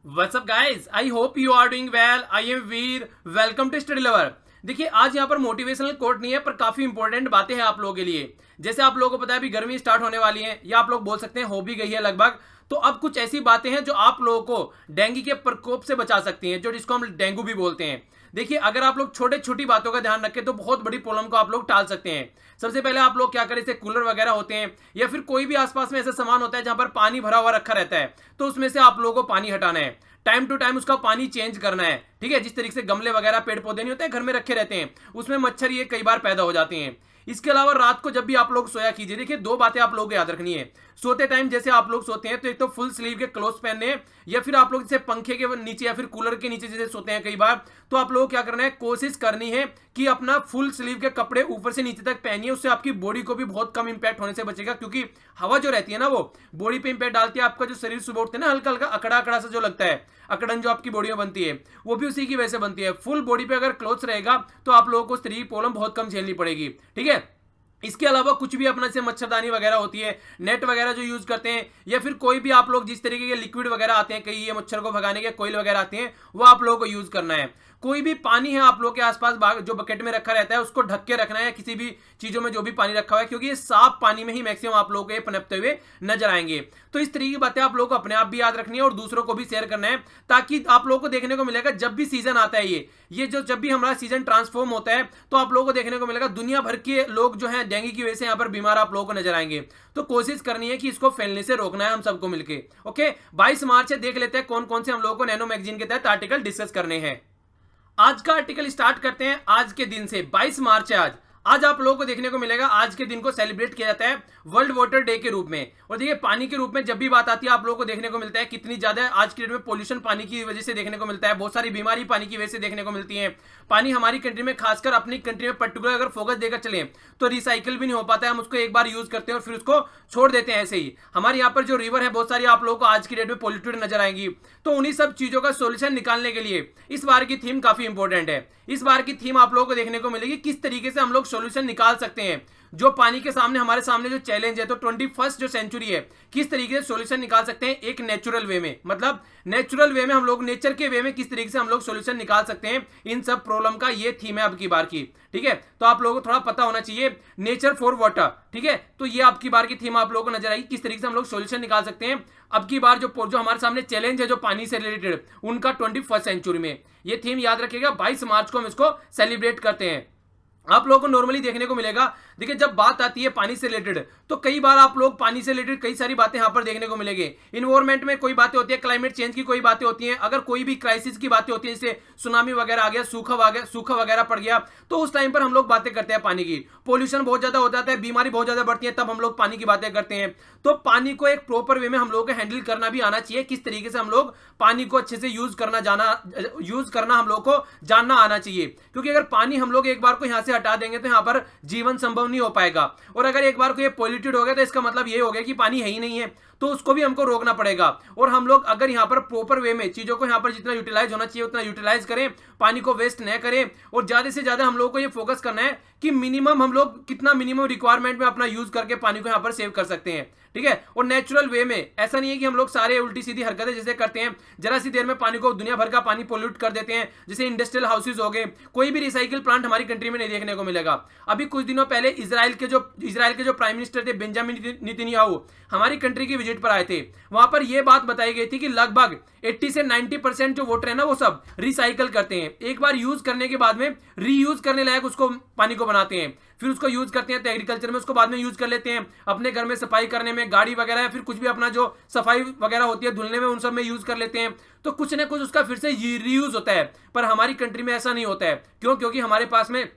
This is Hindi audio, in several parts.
WhatsApp guys, I hope you are doing well. I am Veer, welcome to study lover. देखिए, आज यहाँ पर मोटिवेशनल कोट नहीं है, पर काफी इंपॉर्टेंट बातें हैं आप लोगों के लिए। जैसे आप लोगों को पता है अभी गर्मी स्टार्ट होने वाली है, या आप लोग बोल सकते हैं हो भी गई है लगभग। तो अब कुछ ऐसी बातें हैं जो आप लोगों को डेंगू के प्रकोप से बचा सकती हैं, जो जिसको हम डेंगू भी बोलते हैं। देखिए, अगर आप लोग छोटे छोटी बातों का ध्यान रखें तो बहुत बड़ी प्रॉब्लम को आप लोग टाल सकते हैं। सबसे पहले आप लोग क्या करें, जैसे कूलर वगैरह होते हैं या फिर कोई भी आसपास में ऐसा सामान होता है जहां पर पानी भरा हुआ रखा रहता है, तो उसमें से आप लोगों को पानी हटाना है। टाइम टू टाइम उसका पानी चेंज करना है। ठीक है, जिस तरीके से गमले वगैरह पेड़ पौधे नहीं होते घर में रखे रहते हैं, उसमें मच्छर ये कई बार पैदा हो जाते हैं। इसके अलावा रात को जब भी आप लोग सोया कीजिए, देखिए दो बातें आप लोगों को याद रखनी है। सोते टाइम जैसे आप लोग सोते हैं तो एक तो फुल स्लीव के क्लोथ पहनने हैं, या फिर आप लोग जैसे पंखे के नीचे या फिर कूलर के नीचे जैसे सोते हैं कई बार, तो आप लोगों को क्या करना है, कोशिश करनी है कि अपना फुल स्लीव के कपड़े ऊपर से नीचे तक पहनिए। उससे आपकी बॉडी को भी बहुत कम इंपैक्ट होने से बचेगा, क्योंकि हवा जो रहती है ना वो बॉडी पे इंपैक्ट डालती है। आपका जो शरीर सुबह उठते हैं ना, हल्का हल्का अकड़ा अकड़ा सा जो लगता है, अकड़न जो आपकी बॉडी में बनती है, वो भी उसी की वजह से बनती है। फुल बॉडी पे अगर क्लोथ्स रहेगा तो आप लोगों को स्त्री प्रॉब्लम बहुत कम झेलनी पड़ेगी। ठीक है, इसके अलावा कुछ भी अपना से मच्छरदानी वगैरह होती है, नेट वगैरह जो यूज करते हैं, या फिर कोई भी आप लोग जिस तरीके के लिक्विड वगैरह आते हैं, कई ये मच्छर को भगाने के कोयल वगैरह आते हैं, वो आप लोगों को यूज करना है। कोई भी पानी है आप लोग के आसपास जो बकेट में रखा रहता है, उसको ढक के रखना है, किसी भी चीजों में जो भी पानी रखा हुआ है, क्योंकि ये साफ पानी में ही मैक्सिमम आप लोगों को पनपते हुए नजर आएंगे। तो इस तरीके की बातें आप लोगों को अपने आप भी याद रखनी है और दूसरों को भी शेयर करना है, ताकि आप लोगों को देखने को मिलेगा जब भी सीजन आता है, ये जो जब भी हमारा सीजन ट्रांसफॉर्म होता है, तो आप लोगों को देखने को मिलेगा दुनिया भर के लोग जो है डेंगू की वजह से यहाँ पर बीमार आप लोगों को नजर आएंगे। तो कोशिश करनी है कि इसको फैलने से रोकना है हम सबको मिलकर। ओके, 22 मार्च है, देख लेते हैं कौन कौन से हम लोगों को नैनो मैगजीन के तहत आर्टिकल डिस्कस करने हैं। आज का आर्टिकल स्टार्ट करते हैं आज के दिन से। 22 मार्च है आज आप लोगों को देखने को मिलेगा, आज के दिन को सेलिब्रेट किया जाता है वर्ल्ड वाटर डे के रूप में। और देखिए, पानी के रूप में जब भी बात आती है आप लोगों को देखने को मिलता है कितनी ज्यादा आज के डेट में पोल्यूशन पानी की वजह से देखने को मिलता है, बहुत सारी बीमारी पानी की वजह से देखने को मिलती है। पानी हमारी कंट्री में, खासकर अपनी कंट्री में पर्टिकुलर अगर फोकस देकर चले तो रिसाइकिल भी नहीं हो पाता है। हम उसको एक बार यूज करते हैं और फिर उसको छोड़ देते हैं ऐसे ही। हमारे यहाँ पर जो रिवर है बहुत सारी आप लोगों को आज की डेट में पोल्यूटेड नजर आएंगी। तो उन्हीं सब चीजों का सोल्यूशन निकालने के लिए इस बार की थीम काफी इंपॉर्टेंट है। इस बार की थीम आप लोगों को देखने को मिलेगी किस तरीके से हम लोग सोल्यूशन निकाल सकते हैं जो पानी के सामने हमारे सामने जो चैलेंज है। तो 21st जो सेंचुरी है, किस तरीके से सॉल्यूशन निकाल सकते हैं एक नेचुरल वे में, मतलब नेचुरल वे में हम लोग नेचर के वे में किस तरीके से हम लोग सॉल्यूशन निकाल सकते हैं इन सब प्रॉब्लम का, ये थीम है अब की बार की। ठीक है, तो आप लोगों को थोड़ा पता होना चाहिए, नेचर फॉर वाटर। ठीक है, तो ये आपकी बार की थीम आप लोगों को नजर आएगी, किस तरीके से हम लोग सॉल्यूशन निकाल सकते हैं अब की बार जो हमारे सामने चैलेंज है जो पानी से रिलेटेड उनका 21st सेंचुरी में। ये थीम याद रखिएगा, 22 मार्च को हम इसको सेलिब्रेट करते हैं। आप लोगों को नॉर्मली देखने को मिलेगा, देखिए जब बात आती है पानी से रिलेटेड, तो कई बार आप लोग पानी से रिलेटेड कई सारी बातें यहां पर देखने को मिलेंगे। इन्वायरमेंट में कोई बातें होती है, क्लाइमेट चेंज की कोई बातें होती हैं, अगर कोई भी क्राइसिस की बातें होती है, जैसे सुनामी वगैरह आ गया, सूखा वगैरह पड़ गया, तो उस टाइम पर हम लोग बातें करते हैं पानी की। पोल्यूशन बहुत ज्यादा हो जाता है, बीमारी बहुत ज्यादा बढ़ती है, तब हम लोग पानी की बातें करते हैं। तो पानी को एक प्रॉपर वे में हम लोग को हैंडल करना भी आना चाहिए, किस तरीके से हम लोग पानी को अच्छे से यूज करना हम लोग को जानना आना चाहिए। क्योंकि अगर पानी हम लोग एक बार को यहां से हटा देंगे तो यहां पर जीवन संभव नहीं हो पाएगा। और अगर एक बार को ये पॉल्यूटेड हो गया तो इसका मतलब ये हो गया कि पानी है ही नहीं है, तो उसको भी हमको रोकना पड़ेगा। और हम लोग अगर यहाँ पर प्रॉपर वे में चीजों को यहाँ पर जितना यूटिलाइज होना चाहिए उतना यूटिलाइज करें, पानी को वेस्ट न करें, और ज्यादा से ज्यादा हम लोग को ये फोकस करना है कि मिनिमम हम लोग कितना मिनिमम रिक्वायरमेंट में अपना यूज करके पानी को यहाँ पर सेव कर सकते हैं। ठीक है, और नेचुरल वे में, ऐसा नहीं है कि हम लोग सारे उल्टी सीधी हरकतें जैसे करते हैं, जरा सी देर में पानी को दुनिया भर का पानी पोल्यूट कर देते हैं, जैसे इंडस्ट्रियल हाउसेज हो गए। कोई भी रिसाइकिल प्लांट हमारी कंट्री में नहीं देखने को मिलेगा। अभी कुछ दिनों पहले इजराइल के जो प्राइम मिनिस्टर थे बेंजामिन नेतन्याहू हमारी कंट्री की विजिट पर आए थे। वहां पर यह बात बताई गई थी कि लगभग 80 से 90% जो वाटर है ना वो सब रिसाइकल करते हैं, एक बार यूज करने के बाद में रीयूज करने लायक उसको पानी को बनाते हैं, फिर उसको यूज करते हैं तो एग्रीकल्चर में उसको बाद में यूज कर लेते हैं, अपने घर में सफाई करने में, गाड़ी वगैरह या फिर कुछ भी अपना जो सफाई वगैरह होती है धुलने में, उन सब में यूज कर लेते हैं। तो कुछ ना कुछ उसका फिर से रीयूज होता है। पर हमारी कंट्री में ऐसा नहीं होता है। क्यों? क्योंकि हमारे पास में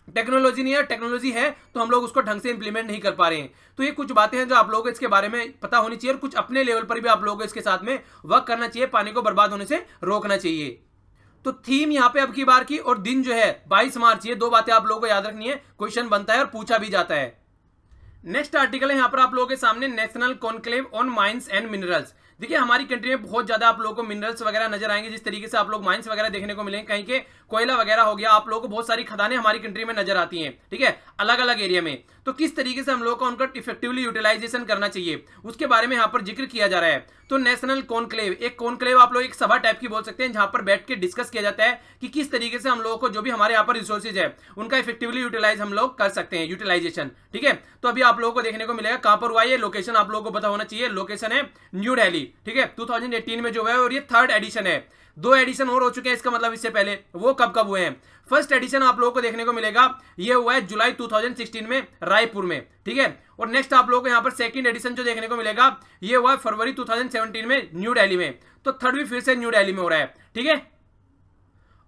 टेक्नोलॉजी नहीं है, टेक्नोलॉजी है तो हम लोग उसको ढंग से इंप्लीमेंट नहीं कर पा रहे हैं। तो ये कुछ बातें हैं जो आप लोगों को इसके बारे में पता होनी चाहिए, और कुछ अपने लेवल पर भी आप लोगों को इसके साथ में वर्क करना चाहिए, पानी को बर्बाद होने से रोकना चाहिए। तो थीम यहाँ पे अब की बार की और दिन जो है 22 मार्च, ये दो बातें आप लोगों को याद रखनी है, क्वेश्चन बनता है और पूछा भी जाता है। नेक्स्ट आर्टिकल है यहाँ पर आप लोगों के सामने, national conclave on mines and minerals. देखिए, हमारी कंट्री में बहुत ज्यादा आप लोगों को मिनरल्स वगैरह नजर आएंगे, जिस तरीके से आप लोग माइंस वगैरह देखने को मिलेंगे, कहीं के कोयला वगैरह हो गया, आप लोगों को बहुत सारी खदानें हमारी कंट्री में नजर आती हैं। ठीक है, अलग अलग एरिया में। तो किस तरीके से हम लोगों को उनका इफेक्टिवली यूटिलाइजेशन करना चाहिए उसके बारे में यहाँ पर जिक्र किया जा रहा है। तो नेशनल कॉन्क्लेव, एक कॉन्क्लेव आप लोग एक सभा टाइप की बोल सकते हैं, जहां पर बैठ के डिस्कस किया जाता है कि किस तरीके से हम लोगों को जो भी हमारे यहाँ पर रिसोर्सेज है उनका इफेक्टिवली यूटिलाइज हम लोग कर सकते हैं, यूटिलाइजेशन। ठीक है, तो अभी आप लोगों को देखने को मिलेगा कहां पर हुआ है, लोकेशन आप लोगों को पता होना चाहिए, लोकेशन है न्यू दिल्ली। ठीक है, 2018 में जो है, और ये 3rd एडिशन है। 2 एडिशन और हो चुके हैं, इसका मतलब इससे पहले वो कब कब हुए हैं। फर्स्ट एडिशन आप लोगों को देखने को मिलेगा ये हुआ है जुलाई 2016 में रायपुर में। ठीक है, और नेक्स्ट आप लोगों को यहाँ पर सेकंड एडिशन जो देखने को मिलेगा ये हुआ है फरवरी 2017 में न्यू दिल्ली में। तो थर्ड भी फिर से न्यू दिल्ली में हो रहा है। ठीक है,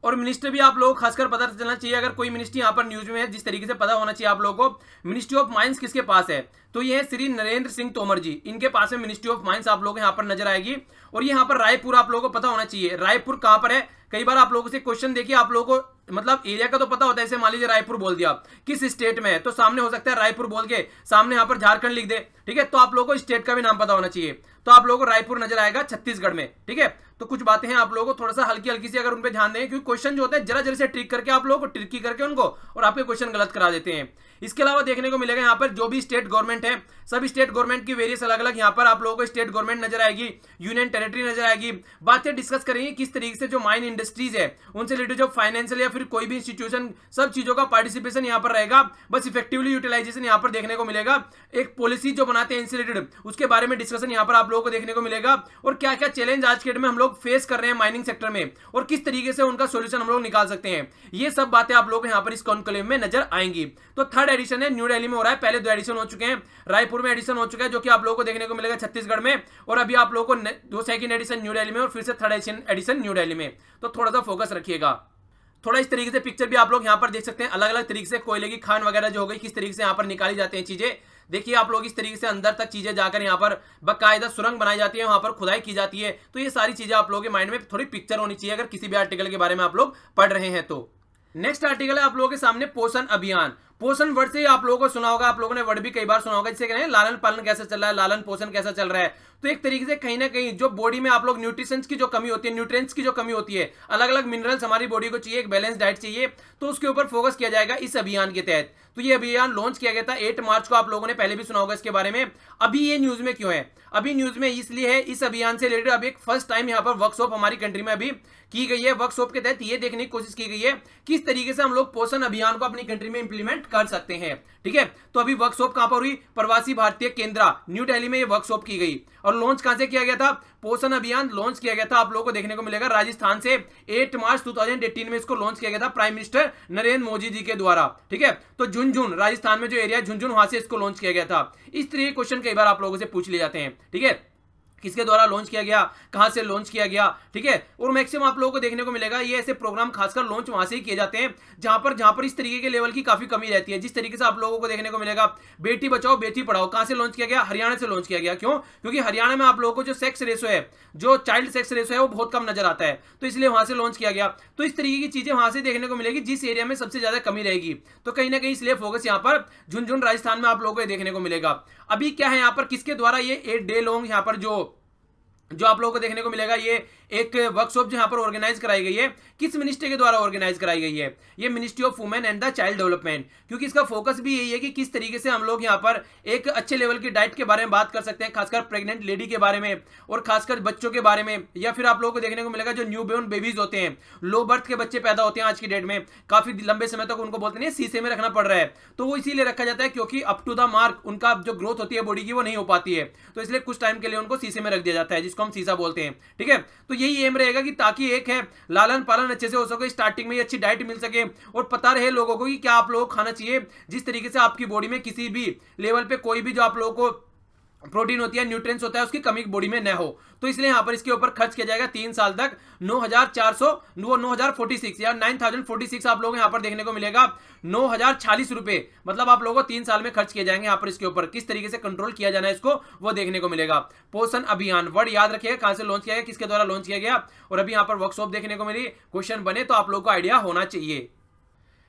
और मिनिस्टर भी आप लोगों को खासकर पता चलना चाहिए, अगर कोई मिनिस्ट्री यहाँ पर न्यूज में है, जिस तरीके से पता होना चाहिए आप लोगों को। मिनिस्ट्री ऑफ माइंस किसके पास है, तो ये है श्री नरेंद्र सिंह तोमर जी, इनके पास में मिनिस्ट्री ऑफ माइंस आप लोगों को यहाँ पर नजर आएगी। और ये यहाँ पर रायपुर आप लोगों को पता होना चाहिए, रायपुर कहाँ पर है। कई बार आप लोगों से क्वेश्चन देखिए, आप लोगों को मतलब एरिया का तो पता होता है, जैसे मान लीजिए रायपुर बोल दिया किस स्टेट में है, तो सामने हो सकता है रायपुर बोल के सामने यहाँ पर झारखंड लिख दे। ठीक है, तो आप लोगों को स्टेट का भी नाम पता होना चाहिए, तो आप लोगों को रायपुर नजर आएगा छत्तीसगढ़ में। ठीक है, तो कुछ बातें हैं आप लोगों को थोड़ा सा हल्की हल्की सी अगर उन पे ध्यान दें, क्योंकि क्वेश्चन जो होते हैं जरा जरा से ट्रिक करके आप लोगों को ट्रिकी करके उनको और आपके क्वेश्चन गलत करा देते हैं। इसके अलावा देखने को मिलेगा यहाँ पर जो भी स्टेट गवर्नमेंट है, सभी स्टेट गवर्नमेंट की वेरियस अलग अलग यहाँ पर आप लोगों को स्टेट गवर्नमेंट नजर आएगी, यूनियन टेरिटरी नजर आएगी। बातें डिस्कस करेंगे किस तरीके से जो माइन इंडस्ट्रीज है उनसे रिलेटेड जो फाइनेंशियल या फिर कोई भी इंस्टीट्यूशन, सब चीजों का पार्टिसिपेशन यहाँ पर रहेगा। बस इफेक्टिवली यूटिलाइजेशन यहाँ पर देखने को मिलेगा। एक पॉलिसी जो बनाते हैं इनसे रिलेटेड उसके बारे में डिस्कशन यहाँ पर आप लोगों को देखने को मिलेगा, और क्या क्या चैलेंज आज के डेट में हम लोग फेस कर रहे हैं माइनिंग सेक्टर में और किस तरीके से उनका सोल्यूशन हम लोग निकाल सकते हैं। ये सब बातें आप लोग यहाँ पर इस कॉन्क्लेव में नजर आएंगी। तो 3rd एडिशन है, न्यू दिल्ली में हो रहा है। पहले 2 एडिशन हो चुके हैं, रायपुर में एडिशन हो चुका है जो कि आप लोगों को देखने को मिलेगा छत्तीसगढ़ में, और अभी आप लोगों को 2 सेकंड एडिशन न्यू दिल्ली में और फिर से 3rd एडिशन न्यू दिल्ली में। तो थोड़ा सा फोकस रखिएगा। थोड़ा इस तरीके से पिक्चर भी आप लोग यहाँ पर देख सकते हैं, अलग अलग तरीके से कोयले की खान वगैरह जो हो गई किस तरीके से यहाँ पर निकाली जाती हैं चीजें। देखिए आप लोग इस तरीके से अंदर तक चीजें जाकर यहाँ पर बाकायदा सुरंग बनाई जाती है, वहां पर खुदाई की जाती है। तो ये सारी चीजें आप लोगों के माइंड में थोड़ी पिक्चर होनी चाहिए अगर किसी भी आर्टिकल के बारे में आप लोग पढ़ रहे हैं तो। नेक्स्ट आर्टिकल है आप लोगों के सामने पोषण अभियान। पोषण वर्ड से आप लोगों को सुना होगा, आप लोगों ने वर्ड भी कई बार सुना होगा, जिसे कहते हैं लालन पालन कैसा चल रहा है, लालन पोषण कैसा चल रहा है। तो एक तरीके से कहीं ना कहीं जो बॉडी में आप लोग न्यूट्रिशंस की जो कमी होती है, न्यूट्रिएंट्स की जो कमी होती है, अलग अलग मिनरल्स हमारी बॉडी को चाहिए, एक बैलेंस डाइट चाहिए, तो उसके ऊपर फोकस किया जाएगा इस अभियान के तहत। तो ये अभियान लॉन्च किया गया था 8 मार्च को, आप लोगों ने पहले भी सुना होगा इसके बारे में। अभी ये न्यूज में क्यों है, अभी न्यूज में इसलिए है, इस अभियान से रिलेटेड अभी एक फर्स्ट टाइम यहाँ पर वर्कशॉप हमारी कंट्री में अभी की गई है। वर्कशॉप के तहत ये देखने की कोशिश की गई है किस तरीके से हम लोग पोषण अभियान को अपनी कंट्री में इंप्लीमेंट कर सकते हैं। ठीक है, तो अभी वर्कशॉप कहां पर हुई, प्रवासी भारतीय केंद्र न्यू दिल्ली में ये वर्कशॉप की गई। और लॉन्च कहां से किया गया था, पोषण अभियान लॉन्च किया गया था आप लोगों को देखने को मिलेगा राजस्थान से। 8 मार्च 2018 में इसको लॉन्च किया गया था प्राइम मिनिस्टर नरेंद्र मोदी जी के द्वारा। ठीक है, तो झुंझुनू राजस्थान में जो एरिया झुंझुनू, वहां से इसको लॉन्च किया गया था। इस तरह के क्वेश्चन कई बार आप लोगों से पूछ लिए जाते हैं। ठीक है, किसके द्वारा लॉन्च किया गया, कहां से लॉन्च किया गया। ठीक है, और मैक्सिमम आप लोगों को देखने को मिलेगा ये ऐसे प्रोग्राम खासकर लॉन्च वहां से ही किए जाते हैं जहां पर इस तरीके के लेवल की काफी कमी रहती है। जिस तरीके से आप लोगों को देखने को मिलेगा बेटी बचाओ बेटी पढ़ाओ, कहां से लॉन्च किया गया, हरियाणा से लॉन्च किया गया। क्यों, क्योंकि हरियाणा में आप लोगों को जो सेक्स रेशो है, जो चाइल्ड सेक्स रेशो है वो बहुत कम नजर आता है, तो इसलिए वहां से लॉन्च किया गया। तो इस तरीके की चीजें वहां से देखने को मिलेगी जिस एरिया में सबसे ज्यादा कमी रहेगी। तो कहीं ना कहीं इसलिए फोकस यहाँ पर झुंझुनू राजस्थान में आप लोगों को देखने को मिलेगा। अभी क्या है यहाँ पर, किसके द्वारा ये 8 डे लॉन्ग यहाँ पर जो आप लोगों को देखने को मिलेगा, ये एक वर्कशॉप जो यहाँ पर ऑर्गेनाइज कराई गई है, किस मिनिस्ट्री के द्वारा ऑर्गेनाइज कराई गई है, ये ministry of women and the child development. क्योंकि इसका फोकस भी यही है कि किस तरीके से हम लोग यहाँ पर एक अच्छे लेवल की डाइट के बारे में बात कर सकते हैं, खासकर प्रेग्नेंट लेडी के बारे में और खासकर बच्चों के बारे में, या फिर आप लोगों को देखने को मिलेगा जो न्यू बॉर्न बेबीज होते हैं, लो बर्थ के बच्चे पैदा होते हैं आज की डेट में, काफी लंबे समय तक उनको बोलते हैं शीशे में रखना पड़ रहा है। तो वो इसीलिए रखा जाता है क्योंकि अप टू द मार्क उनका जो ग्रोथ होती है बॉडी की वो नहीं हो पाती है, तो इसलिए कुछ टाइम के लिए उनको शीशे में रख दिया जाता है, जिसको हम शीशा बोलते हैं। ठीक है, तो यही एम रहेगा कि ताकि एक है लालन पालन अच्छे से हो सके, स्टार्टिंग में अच्छी डाइट मिल सके और पता रहे लोगों को कि क्या आप लोगों को खाना चाहिए, जिस तरीके से आपकी बॉडी में किसी भी लेवल पे कोई भी जो आप लोगों को प्रोटीन होती है, न्यूट्रिएंट्स होता है, उसकी कमी बॉडी में न हो। तो इसलिए यहां पर इसके ऊपर खर्च किया जाएगा 3 साल तक 9,46 या 9,046 आप लोग यहां पर देखने को मिलेगा 9,046 रुपए, मतलब आप लोगों को 3 साल में खर्च किए जाएंगे। यहां पर इसके ऊपर किस तरीके से कंट्रोल किया जाना है इसको वो देखने को मिलेगा। पोषण अभियान वर्ड याद रखिएगा, कहां से लॉन्च किया गया, किसके द्वारा लॉन्च किया गया, और अभी यहां पर वर्कशॉप देखने को मिली। क्वेश्चन बने तो आप लोगों को आइडिया होना चाहिए।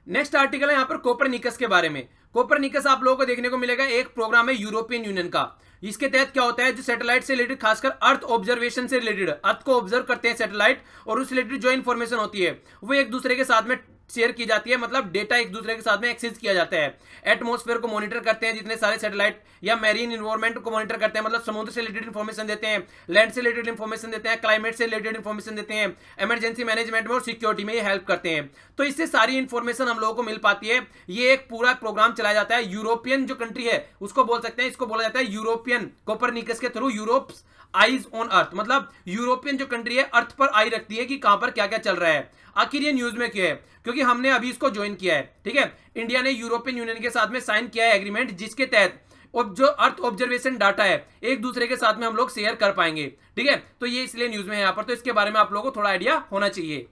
नेक्स्ट आर्टिकल है यहां पर कोपरनिकस के बारे में। कोपरनिकस आप लोगों को देखने को मिलेगा एक प्रोग्राम है यूरोपियन यूनियन का। इसके तहत क्या होता है, जो सैटेलाइट से रिलेटेड, खासकर अर्थ ऑब्जर्वेशन से रिलेटेड, अर्थ को ऑब्जर्व करते हैं सैटेलाइट, और उस रिलेटेड जो इन्फॉर्मेशन होती है वो एक दूसरे के साथ में शेयर की जाती है, मतलब डेटा एक दूसरे के साथ में एक्सेस किया जाता है। एटमॉस्फेयर को मॉनिटर करते हैं जितने सारे सैटेलाइट, या मैरीन इन्वायरमेंट को मॉनिटर करते हैं, मतलब समुद्र से रिलेटेड इन्फॉर्मेशन देते हैं, लैंड से रिलेटेड इन्फॉर्मेशन देते हैं, क्लाइमेट से रिलेटेड इन्फॉर्मेशन देते हैं, इमरजेंसी मैनेजमेंट में और सिक्योरिटी में ये हेल्प करते हैं। तो इससे सारी इन्फॉर्मेशन हम लोगों को मिल पाती है। ये एक पूरा प्रोग्राम चलाया जाता है। यूरोपियन जो कंट्री है उसको बोल सकते हैं, इसको बोला जाता है यूरोपियन कोपरनिकस के through Europe eyes on earth, मतलब यूरोपियन जो कंट्री है अर्थ पर आई रखती है कि कहां पर क्या क्या चल रहा है। आखिर ये न्यूज में क्यों है? क्योंकि हमने अभी इसको ज्वाइन किया है, ठीक है। इंडिया ने यूरोपियन यूनियन के साथ में साइन किया है एग्रीमेंट, जिसके तहत जो अर्थ ऑब्जर्वेशन डाटा है एक दूसरे के साथ में हम लोग शेयर कर पाएंगे, ठीक है। तो ये इसलिए न्यूज में है यहाँ पर, तो इसके बारे में आप लोगों को थोड़ा आइडिया होना चाहिए।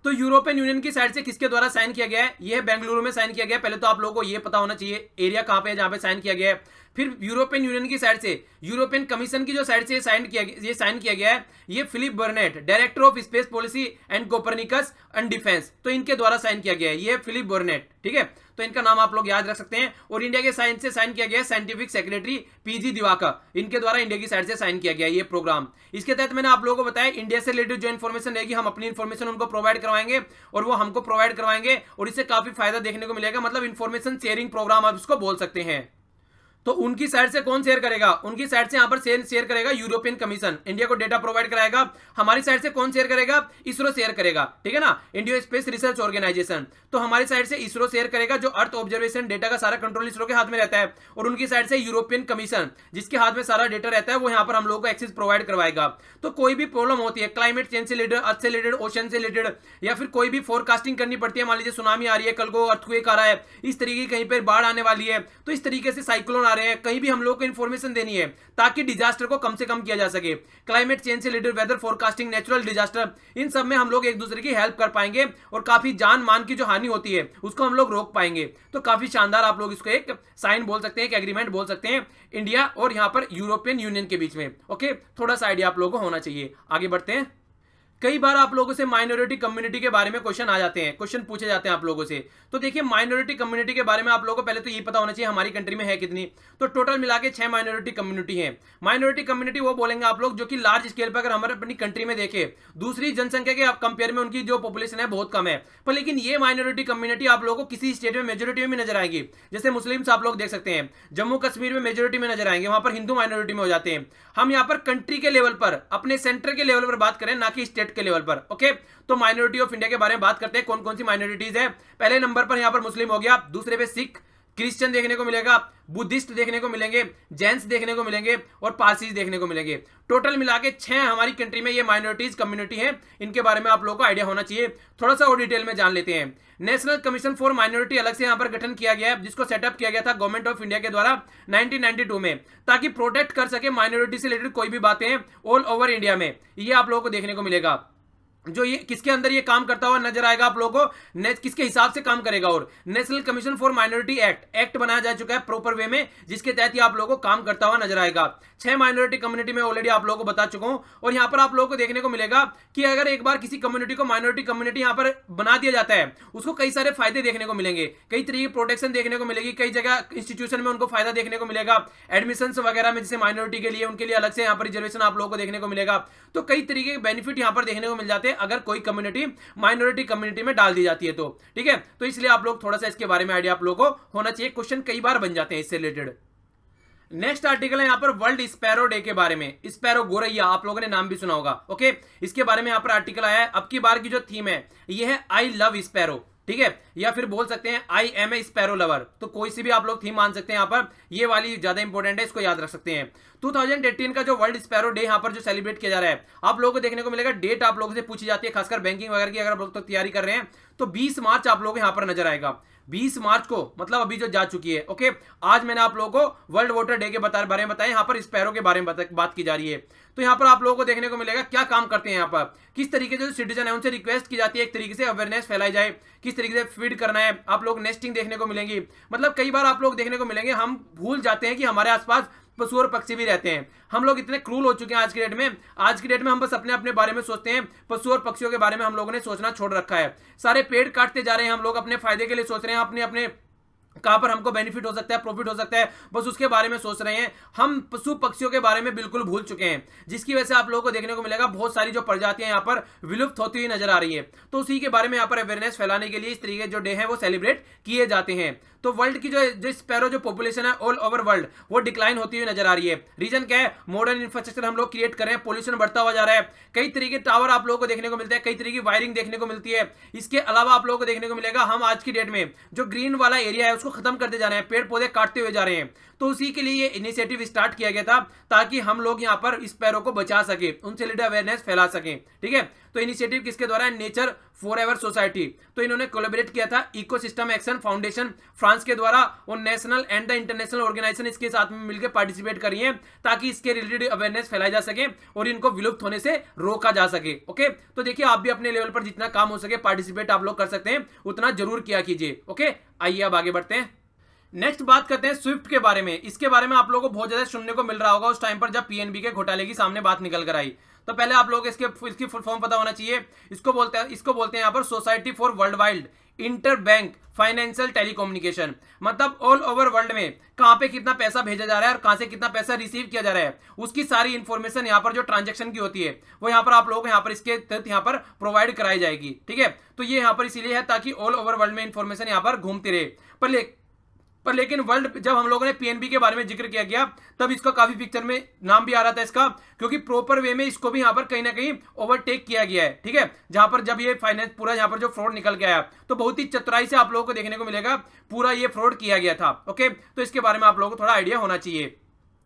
तो यूरोपियन यूनियन की साइड से किसके द्वारा साइन किया गया है? ये बेंगलुरु में साइन किया गया है। पहले तो आप लोगों को ये पता होना चाहिए एरिया कहां पे है जहां पे साइन किया गया है। फिर यूरोपियन यूनियन की साइड से, यूरोपियन कमीशन की जो साइड से साइन किया गया है, ये Philippe Brunet, director of space policy and Copernicus and defence, तो इनके द्वारा साइन किया गया है। ये फिलिप बर्नेट, ठीक है, तो इनका नाम आप लोग याद रख सकते हैं। और इंडिया के साइड से साइन किया गया है साइंटिफिक सेक्रेटरी पीजी दिवाकर, इनके द्वारा इंडिया की साइड से साइन किया गया है ये प्रोग्राम। इसके तहत मैंने आप लोगों को बताया इंडिया से रिलेटेड जो इन्फॉर्मेशन रहेगी हम अपनी इन्फॉर्मेशन उनको प्रोवाइड करवाएंगे और वो हमको प्रोवाइड करवाएंगे, और इससे काफी फायदा देखने को मिलेगा। मतलब इन्फॉर्मेशन शेयरिंग प्रोग्राम आप इसको बोल सकते हैं। तो उनकी साइड से कौन शेयर करेगा? उनकी साइड से यहां पर शेयर करेगा यूरोपियन कमीशन, इंडिया को डेटा प्रोवाइड कराएगा। हमारी साइड से कौन शेयर करेगा? इसरो शेयर करेगा, ठीक है ना, इंडिया स्पेस रिसर्च ऑर्गेनाइजेशन। तो हमारी साइड से इसरो शेयर करेगा, जो अर्थ ऑब्जर्वेशन डेटा का सारा कंट्रोल इसरो के हाथ में रहता है। और उनकी साइड से यूरोपियन कमीशन, जिसके हाथ में सारा डेटा रहता है, वो यहाँ पर हम लोगों को एक्सेस प्रोवाइड करवाएगा। तो कोई भी प्रॉब्लम होती है क्लाइमेट चेंज से रिलेटेड, अर्थ से रिलेटेड, ओशन से रिलेटेड, या फिर कोई भी फोरकास्टिंग करनी पड़ती है, मान लीजिए सुनामी आ रही है, कल को अर्थक्वेक आ रहा है, इस तरीके की कहीं पर बाढ़ आने वाली है, तो इस तरीके से साइक्लोन आ रहे हैं, कहीं भी हम लोग को इंफॉर्मेशन देनी है ताकि डिजास्टर को कम से कम किया जा सके। क्लाइमेट चेंज से related, weather forecasting, natural disaster, इन सब में हम लोग एक दूसरे की हेल्प कर पाएंगे और काफी जान मान की जो हानि होती है उसको हम लोग रोक पाएंगे। तो काफी शानदार आप लोग इसको एक साइन बोल सकते हैं, एक एग्रीमेंट बोल सकते हैं इंडिया और यहां पर यूरोपियन यूनियन के बीच में। ओके, थोड़ा सा आइडिया आप लोगों को होना चाहिए। आगे बढ़ते हैं। कई बार आप लोगों से माइनॉरिटी कम्युनिटी के बारे में क्वेश्चन आ जाते हैं, क्वेश्चन पूछे जाते हैं आप लोगों से। तो देखिए माइनॉरिटी कम्युनिटी के बारे में आप लोगों को पहले तो ये पता होना चाहिए हमारी कंट्री में है कितनी। तो टोटल मिला के 6 माइनॉरिटी कम्युनिटी है। माइनॉरिटी कम्युनिटी वो बोलेंगे आप लोग जो कि लार्ज स्केल पर अगर हमारे अपनी कंट्री में देखें, दूसरी जनसंख्या के कंपेयर में उनकी जो पॉपुलेशन है बहुत कम है, पर लेकिन ये माइनॉरिटी कम्युनिटी आप लोगों को किसी स्टेट में मेजोरिटी में नजर आएगी। जैसे मुस्लिम्स आप लोग देख सकते हैं, जम्मू कश्मीर में मेजोरिटी में नजर आएंगे, वहां पर हिंदू माइनॉरिटी में हो जाते हैं। हम यहाँ पर कंट्री के लेवल पर, अपने सेंटर के लेवल पर बात करें, ना कि स्टेट के लेवल पर। ओके, तो माइनॉरिटी ऑफ इंडिया के बारे में बात करते हैं, कौन कौन सी माइनॉरिटीज है। पहले नंबर पर यहां पर मुस्लिम हो गया, दूसरे पे सिख, क्रिश्चियन देखने को मिलेगा, बुद्धिस्ट देखने को मिलेंगे, जैन्स देखने को मिलेंगे और पारसीज देखने को मिलेंगे। टोटल मिला के 6 हमारी कंट्री में ये माइनॉरिटीज कम्युनिटी है। इनके बारे में आप लोगों को आइडिया होना चाहिए। थोड़ा सा और डिटेल में जान लेते हैं। नेशनल कमीशन फॉर माइनॉरिटी अलग से यहां पर गठन किया गया है, जिसको सेटअप किया गया था गवर्नमेंट ऑफ इंडिया के द्वारा 1992 में, ताकि प्रोटेक्ट कर सके माइनॉरिटी से रिलेटेड कोई भी बातें ऑल ओवर इंडिया में। ये आप लोगों को देखने को मिलेगा। जो ये किसके अंदर ये काम करता हुआ नजर आएगा आप लोगों को, किसके हिसाब से काम करेगा। और national commission for minority act बनाया जा चुका है प्रॉपर वे में, जिसके तहत ये आप लोगों को काम करता हुआ नजर आएगा। 6 माइनॉरिटी कम्युनिटी में ऑलरेडी आप लोगों को बता चुका हूं। और यहां पर आप लोगों को देखने को मिलेगा कि अगर एक बार किसी कम्युनिटी को माइनॉरिटी कम्युनिटी यहां पर बना दिया जाता है, उसको कई सारे फायदे देखने को मिलेंगे, कई तरीके की प्रोटेक्शन देखने को मिलेगी, कई जगह इंस्टीट्यूशन में उनको फायदा देखने को मिलेगा, एडमिशन वगैरह में जैसे माइनॉरिटी के लिए उनके लिए अलग से यहाँ पर रिजर्वेशन आप लोगों को देखने को मिलेगा। तो कई तरीके के बेनिफिट यहां पर देखने को मिल जाते हैं अगर कोई कम्युनिटी माइनॉरिटी कम्युनिटी में डाल दी जाती है तो, ठीक है। तो इसलिए आप लोग थोड़ा सा इसके बारे में आइडिया आप लोगों को होना चाहिए। क्वेश्चन कई बार बन जाते हैं इससे रिलेटेड। नेक्स्ट आर्टिकल है यहाँ पर वर्ल्ड स्पैरो डे के बारे में। स्पैरो, गोरैया, आप लोगों ने नाम भी सुना होगा। ओके, इसके बारे में यहाँ पर आर्टिकल आया है। अब की बार की जो थीम है ये है आई लव स्पैरो, ठीक है, या फिर बोल सकते हैं I am a sparrow lover. तो कोई सी भी आप लोग थीम मान सकते हैं। यहाँ पर ये वाली ज्यादा इंपॉर्टेंट है, इसको याद रख सकते हैं। 2018 का जो वर्ल्ड स्पैरो डे यहाँ पर जो सेलिब्रेट किया जा रहा है, आप लोगों को देखने को मिलेगा। डेट आप लोगों से पूछी जाती है, खासकर बैंकिंग वगैरह की अगर आप लोग तो तैयारी कर रहे हैं, तो 20 मार्च आप लोगों को यहाँ पर नजर आएगा। 20 मार्च को, मतलब अभी जो जा चुकी है। ओके, आज मैंने आप लोगों को वर्ल्ड वाटर डे के बारे में बताया, यहाँ पर स्पैरो के बारे में बात की जा रही है। तो यहाँ पर आप लोगों को देखने को मिलेगा क्या काम करते हैं यहाँ पर, किस तरीके से जो सिटीजन है उनसे रिक्वेस्ट की जाती है एक तरीके से अवेयरनेस फैलाई जाए, किस तरीके से फीड करना है। आप लोग नेस्टिंग देखने को मिलेंगी। मतलब कई बार आप लोग देखने को मिलेंगे हम भूल जाते हैं कि हमारे आसपास पशु और पक्षी भी रहते हैं। हम लोग इतने क्रूल हो चुके हैं आज की डेट में। आज की डेट में हम बस अपने अपने बारे में सोचते हैं, पशु और पक्षियों के बारे में हम लोगों ने सोचना छोड़ रखा है। सारे पेड़ काटते जा रहे हैं हम लोग, अपने फायदे के लिए सोच रहे हैं, अपने अपने कहां पर हमको बेनिफिट हो सकता है, प्रॉफिट हो सकता है, बस उसके बारे में सोच रहे हैं। हम पशु पक्षियों के बारे में बिल्कुल भूल चुके हैं, जिसकी वजह से आप लोगों को देखने को मिलेगा बहुत सारी जो प्रजातियां यहां पर विलुप्त होती हुई नजर आ रही है। तो उसी के बारे में यहां पर अवेयरनेस फैलाने के लिए इस तरीके जो डे है वो सेलिब्रेट किए जाते हैं। तो वर्ल्ड की जो स्पैरो जो पॉपुलेशन है ऑल ओवर वर्ल्ड वो डिक्लाइन होती हुई नजर आ रही है। रीजन क्या है? मॉडर्न इंफ्रास्ट्रक्चर हम लोग क्रिएट कर रहे हैं, पोल्यूशन बढ़ता हुआ जा रहा है, कई तरीके टावर आप लोगों को देखने को मिलते हैं, कई तरीके की वायरिंग देखने को मिलती है। इसके अलावा आप लोगों को देखने को मिलेगा हम आज की डेट में जो ग्रीन वाला एरिया है उसको खत्म करते जा रहे हैं, पेड़ पौधे काटते हुए जा रहे हैं। तो उसी के लिए ये इनिशिएटिव स्टार्ट किया गया था ताकि हम लोग यहाँ पर स्पैरो को बचा सके, उनसे रिलेटेड अवेयरनेस फैला सके। ठीक है, तो इनिशिएटिव किसके द्वारा है? Nature forever society. तो इन्होंने कोलैबोरेट किया था इकोसिस्टम एक्शन फाउंडेशन फ्रांस के द्वारा और national and the international organisation इसके साथ में मिलकर पार्टिसिपेट कर रही है ताकि इसके रिलेटेड अवेयरनेस फैलाई जा सके और इनको विलुप्त होने से रोका जा सके। ओके, तो देखिए आप भी अपने लेवल पर जितना काम हो सके पार्टिसिपेट आप लोग कर सकते हैं, उतना जरूर किया कीजिए। ओके, आइए अब आगे बढ़ते हैं। नेक्स्ट बात करते हैं स्विफ्ट के बारे में। इसके बारे में आप लोगों को बहुत ज्यादा सुनने को मिल रहा होगा उस टाइम पर जब पीएनबी के घोटाले की सामने बात निकल कर आई। तो पहले आप लोग इसकी फुल फॉर्म पता होना चाहिए। इसको बोलते हैं यहाँ पर society for world wide inter bank financial telecommunication. मतलब ऑल ओवर वर्ल्ड में कहां पे कितना पैसा भेजा जा रहा है और कहां से कितना पैसा रिसीव किया जा रहा है उसकी सारी इंफॉर्मेशन यहाँ पर जो ट्रांजैक्शन की होती है वो यहाँ पर आप लोग यहाँ पर इसके तहत यहाँ पर प्रोवाइड कराई जाएगी। ठीक है, तो ये यहाँ पर इसीलिए है ताकि ऑल ओवर वर्ल्ड में इंफॉर्मेशन यहाँ पर घूमती रहे। पर लेकिन वर्ल्ड जब हम लोगों ने पीएनबी के बारे में जिक्र किया गया तब इसका काफी पिक्चर में नाम भी आ रहा था इसका, क्योंकि प्रॉपर वे में इसको भी यहाँ पर कहीं ना कहीं ओवरटेक किया गया है। ठीक है, जहां पर जब ये फाइनेंस पूरा यहाँ पर जो फ्रॉड निकल के आया तो बहुत ही चतुराई से आप लोगों को देखने को मिलेगा पूरा ये फ्रॉड किया गया था। ओके, तो इसके बारे में आप लोगों को थोड़ा आइडिया होना चाहिए।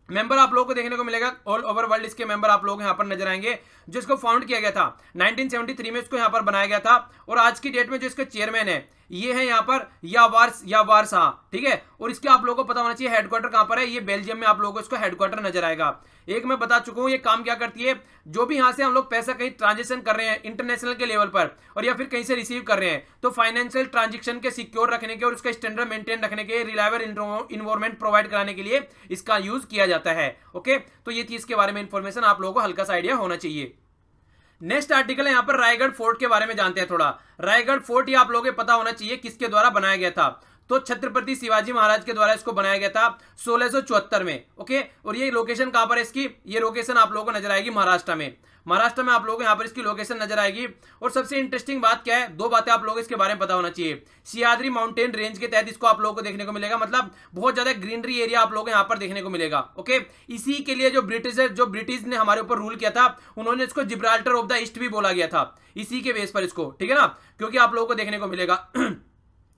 मेंबर आप लोगों को देखने को मिलेगा ऑल ओवर वर्ल्ड, इसके मेंबर आप लोग यहाँ पर नजर आएंगे। जो इसको फाउंड किया गया था 1973 में इसको यहाँ पर बनाया गया था और आज की डेट में जो इसके चेयरमैन है ये है यहाँ पर यावार शाह। ठीक है, और इसके आप लोगों को पता होना चाहिए हेडक्वार्टर कहां पर है। ये बेल्जियम में आप लोगों को इसको हेडक्वार्टर नजर आएगा। एक मैं बता चुका हूं ये काम क्या करती है, जो भी यहां से हम लोग पैसा कहीं ट्रांजेक्शन कर रहे हैं इंटरनेशनल के लेवल पर और या फिर कहीं से रिसीव कर रहे हैं तो फाइनेंशियल ट्रांजेक्शन के सिक्योर रखने के और उसका स्टैंडर्ड मेंटेन रखने के रिलायबल इन्वायरमेंट प्रोवाइड कराने के लिए इसका यूज किया जाता है। ओके, तो ये चीज के बारे में इंफॉर्मेशन आप लोगों को हल्का सा आइडिया होना चाहिए। नेक्स्ट आर्टिकल है यहाँ पर रायगढ़ फोर्ट के बारे में जानते हैं थोड़ा। रायगढ़ फोर्ट ये आप लोगों को पता होना चाहिए किसके द्वारा बनाया गया था। तो छत्रपति शिवाजी महाराज के द्वारा इसको बनाया गया था 1674 में। ओके, और ये लोकेशन कहां पर है इसकी? ये लोकेशन आप लोगों को नजर आएगी महाराष्ट्र में। महाराष्ट्र में आप लोगों को यहाँ पर इसकी लोकेशन नजर आएगी। और सबसे इंटरेस्टिंग बात क्या है, दो बातें आप लोगों को इसके बारे में पता होना चाहिए। सियाद्री माउंटेन रेंज के तहत इसको आप लोगों को देखने को मिलेगा, मतलब बहुत ज्यादा ग्रीनरी एरिया आप लोगों को यहाँ पर देखने को मिलेगा। ओके, इसी के लिए जो ब्रिटिश ने हमारे ऊपर रूल किया था उन्होंने इसको जिब्राल्टर ऑफ द ईस्ट भी बोला गया था, इसी के बेस पर इसको। ठीक है ना, क्योंकि आप लोगों को देखने को मिलेगा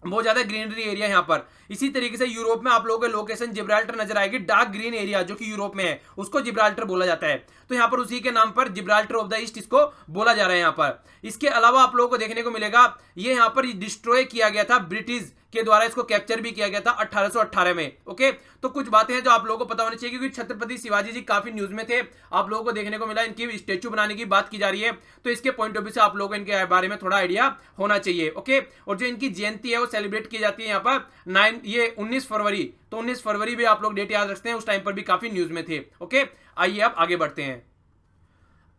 बहुत ज्यादा ग्रीनरी एरिया यहाँ पर। इसी तरीके से यूरोप में आप लोगों को लोकेशन जिब्राल्टर नजर आएगी, डार्क ग्रीन एरिया जो कि यूरोप में है उसको जिब्राल्टर बोला जाता है। तो यहाँ पर उसी के नाम पर जिब्राल्टर ऑफ द ईस्ट इसको बोला जा रहा है यहाँ पर। इसके अलावा आप लोगों को देखने को मिलेगा ये यहाँ पर डिस्ट्रॉय किया गया था, ब्रिटिश के द्वारा इसको कैप्चर भी किया गया था 1818 में। ओके, तो कुछ बातें हैं जो आप लोगों को पता होनी चाहिए क्योंकि छत्रपति शिवाजी जी काफी न्यूज में थे, आप लोगों को देखने को मिला इनकी स्टेच्यू बनाने की बात की जा रही है, तो इसके पॉइंट ऑफ व्यू से आप लोगों को इनके बारे में थोड़ा आइडिया होना चाहिए। ओके, और जो इनकी जयंती है वो सेलिब्रेट की जाती है यहाँ पर 19 फरवरी। तो 19 फरवरी भी आप लोग डेट याद रखते हैं, उस टाइम पर भी काफी न्यूज में थे। ओके, आइए अब आगे बढ़ते हैं,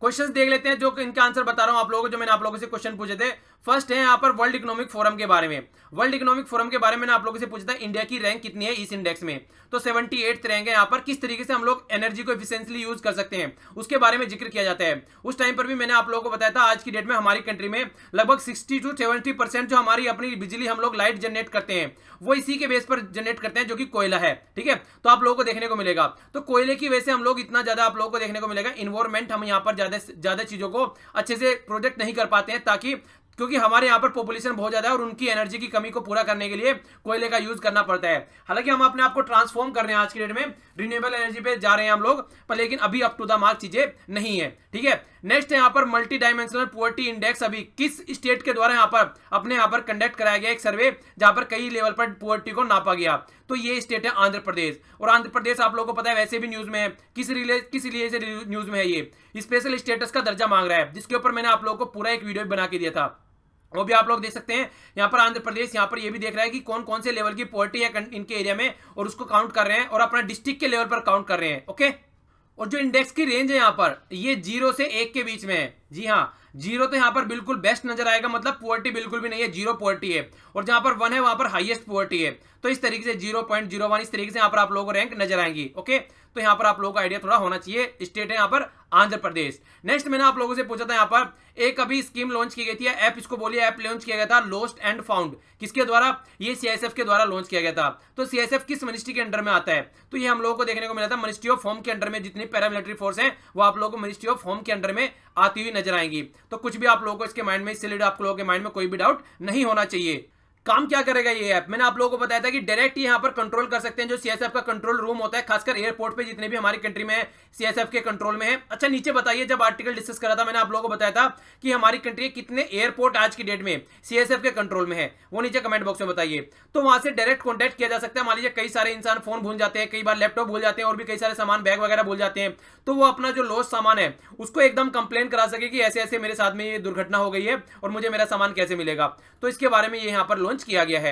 क्वेश्चंस देख लेते हैं जो इनका आंसर बता रहा हूं आप लोगों को, जो मैंने आप लोगों से क्वेश्चन पूछे थे। फर्स्ट है यहाँ पर वर्ल्ड इकोनॉमिक फोरम के बारे में। वर्ल्ड इकोनॉमिक फोरम के बारे में आप लोगों से पूछा था इंडिया की रैंक कितनी है इस इंडेक्स में, तो 78th रैंक है यहाँ पर। किस तरीके से हम लोग एनर्जी को एफिशिएंटली यूज कर सकते हैं उसके बारे में जिक्र किया जाता है। उस टाइम पर भी मैंने आप लोगों को बताया था आज की डेट में हमारी कंट्री में लगभग 60 to 70% जो हमारी अपनी बिजली हम लोग लाइट जनरेट करते हैं वो इसी के बेस पर जनरेट करते हैं जो कि कोयला है। ठीक है, तो आप लोगों को देखने को मिलेगा तो कोयले की वजह से हम लोग इतना ज्यादा आप लोगों को देखने को मिलेगा इन्वायरमेंट हम यहाँ पर ज्यादा चीजों को अच्छे से प्रोजेक्ट नहीं कर पाते हैं, ताकि क्योंकि हमारे यहाँ पर पॉपुलेशन बहुत ज्यादा है और उनकी एनर्जी की कमी को पूरा करने के लिए कोयले का यूज करना पड़ता है। हालांकि हम अपने आप को ट्रांसफॉर्म कर रहे हैं आज की डेट में, रिन्यूएबल एनर्जी पे जा रहे हैं हम लोग, पर लेकिन अभी अप टू द मार्क चीजें नहीं है। ठीक है, नेक्स्ट है यहाँ पर मल्टी डायमेंशनल पॉवर्टी इंडेक्स अभी किस स्टेट के द्वारा यहाँ पर अपने यहाँ पर कंडक्ट कराया गया एक सर्वे जहां पर कई लेवल पर पॉवर्टी को नापा गया, तो ये स्टेट है आंध्र प्रदेश। और आंध्र प्रदेश आप लोगों को पता है वैसे भी न्यूज में है, किस लिए से न्यूज में है, ये स्पेशल स्टेटस का दर्जा मांग रहा है, जिसके ऊपर मैंने आप लोगों को पूरा एक वीडियो बना के दिया था, वो भी आप लोग देख सकते हैं। यहाँ पर आंध्र प्रदेश यहाँ पर ये भी देख रहा है कि कौन कौन से लेवल की पॉवर्टी है इनके एरिया में और उसको काउंट कर रहे हैं और अपना डिस्ट्रिक्ट के लेवल पर काउंट कर रहे हैं। ओके, और जो इंडेक्स की रेंज है यहाँ पर ये 0 से 1 के बीच में है। जी हाँ, जीरो तो यहाँ पर बिल्कुल बेस्ट नजर आएगा, मतलब पुअर्टी बिल्कुल भी नहीं है, जीरो पुअर्टी है। और जहां पर 1 है वहां पर हाईएस्ट पुअर्टी है। तो इस तरीके से 0.01 इस तरीके से यहाँ पर आप लोगों को रैंक नजर आएंगी। ओके, तो यहाँ पर आप लोगों को आइडिया थोड़ा होना चाहिए। स्टेट है यहाँ पर आंध्र प्रदेश। नेक्स्ट मैंने आप लोगों से पूछा था यहाँ पर एक अभी स्कीम लॉन्च की गई थी, ऐप इसको बोलिए, ऐप लॉन्च किया गया था लॉस्ट एंड फाउंड। किसके द्वारा? ये सीआईएसएफ के द्वारा लॉन्च किया गया था। तो सीआईएसएफ किस मिनिस्ट्री के अंडर में आता है? तो ये हम लोगों को देखने को मिला था मिनिस्ट्री ऑफ होम के अंडर में। जितनी पैरामिलिट्री फोर्स है वो आप लोगों को मिनिस्ट्री ऑफ होम के अंडर में आती हुई नजर आएंगी। तो कुछ भी आप लोगों को इसके माइंड में, इससे रिलेटेड आप लोगों के माइंड में कोई भी डाउट नहीं होना चाहिए। काम क्या करेगा ये ऐप? मैंने आप लोगों को बताया था कि डायरेक्ट यहाँ पर कंट्रोल कर सकते हैं जो सीएसएफ का कंट्रोल रूम होता है, खासकर एयरपोर्ट पे जितने भी हमारी कंट्री में है सीएसएफ के कंट्रोल में है। अच्छा नीचे बताइए, जब आर्टिकल डिस्कस करा था मैंने आप लोगों को बताया था कि हमारी कंट्री के कितने एयरपोर्ट आज की डेट में सीएसएफ के कंट्रोल में है, वो नीचे कमेंट बॉक्स में बताइए। तो वहां से डायरेक्ट कॉन्टैक्ट किया जा सकता है। मान लीजिए कई सारे इंसान फोन भूल जाते हैं, कई बार लैपटॉप भूल जाते हैं और भी कई सारे सामान, बैग वगैरह भूल जाते हैं, तो वो अपना जो लॉस्ट सामान है उसको एकदम कंप्लेन करा सके कि ऐसे ऐसे मेरे साथ में ये दुर्घटना हो गई है और मुझे मेरा सामान कैसे मिलेगा। तो इसके बारे में ये यहाँ पर लॉन्च किया गया है।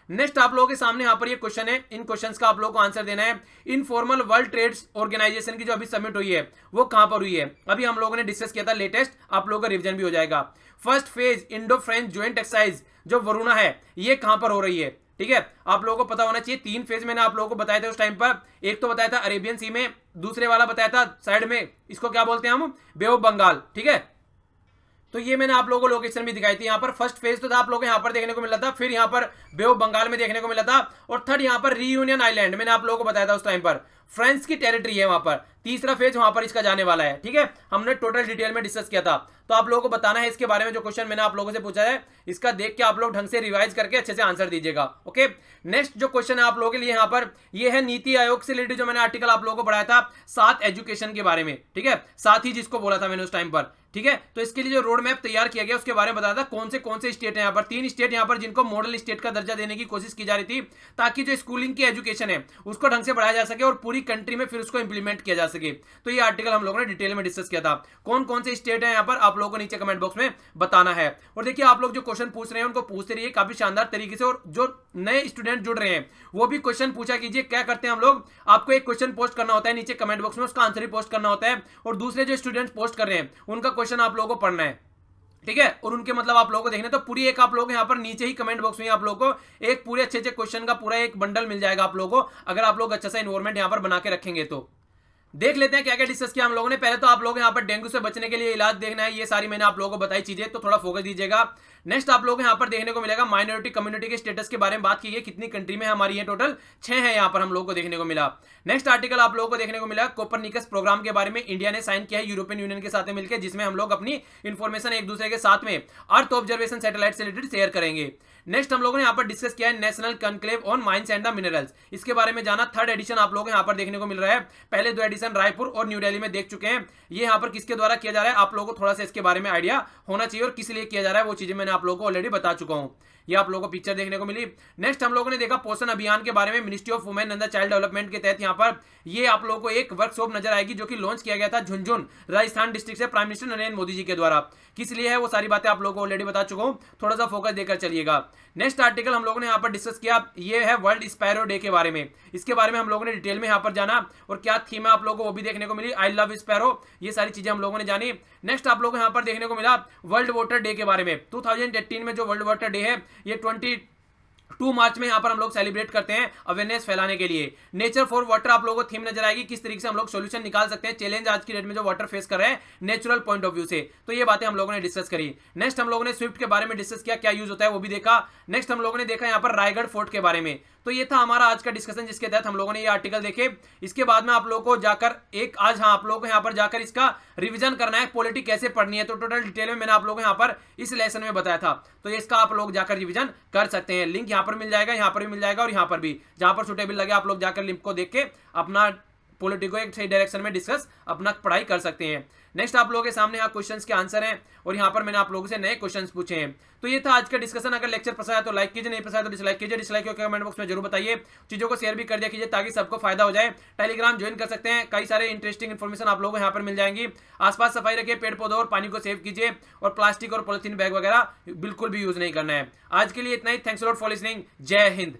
नेक्स्ट आप लोगों के सामने यहाँ पर ये क्वेश्चन है, इन क्वेश्चंस का आप लोगों को आंसर देना है। इनफॉर्मल वर्ल्ड ट्रेड ऑर्गेनाइजेशन की जो अभी समिट हुई है वो कहां पर हुई है? अभी हम लोगों ने डिस्कस किया था लेटेस्ट, आप लोगों का रिवीजन भी हो जाएगा। First phase Indo French joint exercise जो वरुणा है ये कहां पर हो रही है? ठीक है, आप लोगों को पता होना चाहिए। 3 फेज मैंने आप लोगों को बताए थे उस टाइम पर। एक तो बताया था अरेबियन सी में, दूसरे वाला बताया था साइड में, इसको क्या बोलते हैं हम? बे ऑफ बंगाल। ठीक है, तो ये मैंने आप लोगों को लोकेशन भी दिखाई थी। यहाँ पर फर्स्ट फेज तो था आप लोगों को यहाँ पर देखने को मिला था, फिर यहाँ पर बे ऑफ बंगाल में देखने को मिला था, और थर्ड यहाँ पर रीयूनियन आइलैंड मैंने आप लोगों को बताया था उस टाइम पर, फ्रांस की टेरिटरी है वहां पर। तीसरा फेज वहां पर इसका जाने वाला है। ठीक है, हमने टोटल डिटेल में डिस्कस किया था। तो आप लोगों को बताना है इसके बारे में, जो क्वेश्चन मैंने आप लोगों से पूछा है इसका देख के आप लोग ढंग से रिवाइज करके अच्छे से आंसर दीजिएगा। ओके, नेक्स्ट जो क्वेश्चन है आप लोगों के लिए यहाँ पर ये है नीति आयोग से रिलेटेड, जो मैंने आर्टिकल आप लोगों को पढ़ाया था साथ एजुकेशन के बारे में। ठीक है, साथ ही जिसको बोला था मैंने उस टाइम पर। ठीक है, तो इसके लिए जो रोड मैप तैयार किया गया उसके बारे में बताया था कौन से स्टेट है यहाँ पर। 3 स्टेट यहाँ पर जिनको मॉडल स्टेट का दर्जा देने की कोशिश की जा रही थी, ताकि जो स्कूलिंग की एजुकेशन है उसको ढंग से बढ़ाया जा सके और पूरी कंट्री में फिर उसको इंप्लीमेंट किया जा सके। तो ये आर्टिकल हम लोगों ने डिटेल में डिस्कस किया था। कौन से स्टेट है यहाँ पर आप लोगों को नीचे कमेंट बॉक्स में बताना है। और देखिए आप लोग जो क्वेश्चन पूछ रहे हैं उनको पूछते रहिए काफी शानदार तरीके से, और जो नए स्टूडेंट जुड़ रहे हैं वो भी क्वेश्चन पूछा कीजिए। क्या करते हैं हम लोग, आपको एक क्वेश्चन पोस्ट करना होता है नीचे कमेंट बॉक्स में, उसका आंसर ही पोस्ट करना होता है, और दूसरे जो स्टूडेंट्स पोस्ट कर रहे हैं उनका क्वेश्चन आप लोगों को पढ़ना है। ठीक है, और उनके मतलब आप लोगों को देखने, तो पूरी एक आप लोग यहाँ पर नीचे ही कमेंट बॉक्स में आप लोगों को एक पूरे अच्छे क्वेश्चन का पूरा एक बंडल मिल जाएगा आप लोगों को, अगर आप लोग अच्छा सा इन्वायरमेंट यहाँ पर बना के रखेंगे। तो देख लेते हैं क्या क्या डिस्कस किया हम लोगों ने। पहले तो आप लोग यहाँ पर डेंगू से बचने के लिए इलाज देखना है, ये सारी मैंने आप लोगों को बताई चीजें, तो थोड़ा फोकस दीजिएगा। नेक्स्ट आप लोग यहाँ पर देखने को मिलेगा माइनॉरिटी कम्युनिटी के स्टेटस के बारे में बात की गई, कितनी कंट्री में हमारी है, टोटल 6 है यहाँ पर हम लोगों को देखने को मिला। नेक्स्ट आर्टिकल आप लोगों को देखने को मिला कोपरनिकस प्रोग्राम के बारे में, इंडिया ने साइन किया है यूरोपियन यूनियन के साथ मिलकर, जिसमें हम लोग अपनी इंफॉर्मेशन एक दूसरे के साथ में अर्थ ऑब्जर्वेशन सैटेलाइट से रिलेटेड शेयर करेंगे। नेक्स्ट हम लोगों ने यहाँ पर डिस्कस किया है national conclave on mines and the minerals, इसके बारे में जाना। 3rd एडिशन आप लोग यहाँ पर देखने को मिल रहा है। पहले 2 एडिशन रायपुर और न्यू दिल्ली में देख चुके हैं। ये यहाँ पर किसके द्वारा किया जा रहा है आप लोगों को थोड़ा सा इसके बारे में आइडिया होना चाहिए, और किस लिए किया जा रहा है वो चीजें मैंने आप लोगों को ऑलरेडी बता चुका हूँ। ये आप लोगों को पिक्चर देखने को मिली। नेक्स्ट हम लोगों ने देखा पोषण अभियान के बारे में, ministry of women and the child development के तहत यहाँ पर ये आप लोगों को एक वर्कशॉप नजर आएगी जो कि लॉन्च किया गया था झुंझुनू राजस्थान डिस्ट्रिक्ट से प्राइम मिनिस्टर नरेंद्र मोदी जी के द्वारा। किस लिए है वो सारी बातें आप लोगों को ऑलरेडी बता चुका हूँ, थोड़ा सा फोकस देकर चलिएगा। नेक्स्ट आर्टिकल हम लोगों ने यहाँ पर डिस्कस किया, ये है वर्ल्ड स्पैरो डे के बारे में। इसके बारे में हम लोगों ने डिटेल में यहाँ पर जाना, और क्या थीम है आप लोगों को वो भी देखने को मिली, आई लव स्पैरो, ये सारी चीजें हम लोगों ने जानी। नेक्स्ट आप लोगों को यहाँ पर देखने को मिला वर्ल्ड वाटर डे के बारे में। 2018 में जो वर्ल्ड वाटर डे है ये 22 मार्च में यहाँ पर हम लोग सेलिब्रेट करते हैं अवेयरनेस फैलाने के लिए। नेचर फॉर वाटर आप लोगों को थीम नजर आएगी, किस तरीके से हम लोग सॉल्यूशन निकाल सकते हैं चैलेंज आज की डेट में जो वाटर फेस कर रहे हैं नेचुरल पॉइंट ऑफ व्यू से। तो ये बातें हम लोगों ने डिस्कस करी। नेक्स्ट हम लोगों ने स्विफ्ट के बारे में डिस्कस किया, क्या यूज होता है वो भी देखा। नेक्स्ट हम लोगों ने देखा यहाँ पर रायगढ़ फोर्ट के बारे में। तो ये था हमारा आज का डिस्कशन, जिसके तहत हम लोगों ने ये आर्टिकल देखे। इसके बाद में आप लोगों को जाकर एक आज आप लोगों को यहाँ पर जाकर इसका रिवीजन करना है, पॉलिटी कैसे पढ़नी है, तो टोटल डिटेल में मैंने आप लोगों को यहाँ पर इस लेसन में बताया था। तो इसका आप लोग जाकर रिवीजन कर सकते हैं। लिंक यहाँ पर मिल जाएगा, यहाँ पर भी मिल जाएगा, और यहाँ पर भी जहां पर सुटेबल लगे आप लोग जाकर लिंक को देख के अपना पॉलिटी को एक सही डायरेक्शन में डिस्कस अपना पढ़ाई कर सकते हैं। नेक्स्ट आप लोगों के सामने यहाँ क्वेश्चंस के आंसर हैं, और यहाँ पर मैंने आप लोगों से नए क्वेश्चंस पूछे हैं। तो ये था आज का डिस्कशन। अगर लेक्चर पसंद आया तो लाइक कीजिए, नहीं पसंद आया तो डिसलाइक कीजिए। डिसलाइक करके कमेंट बॉक्स में जरूर बताइए। चीजों को शेयर भी कर दिया कीजिए ताकि सबको फायदा हो जाए। टेलीग्राम ज्वाइन कर सकते हैं, कई सारे इंटरेस्टिंग इन्फॉर्मेशन आप लोगों को यहाँ पर मिल जाएंगी। आसपास सफाई रखिए, पेड़ पौधों और पानी को सेव कीजिए, और प्लास्टिक और पॉलिथीन बैग वगैरह बिल्कुल भी यूज नहीं करना है। आज के लिए इतना ही। Thanks a lot for listening. जय हिंद।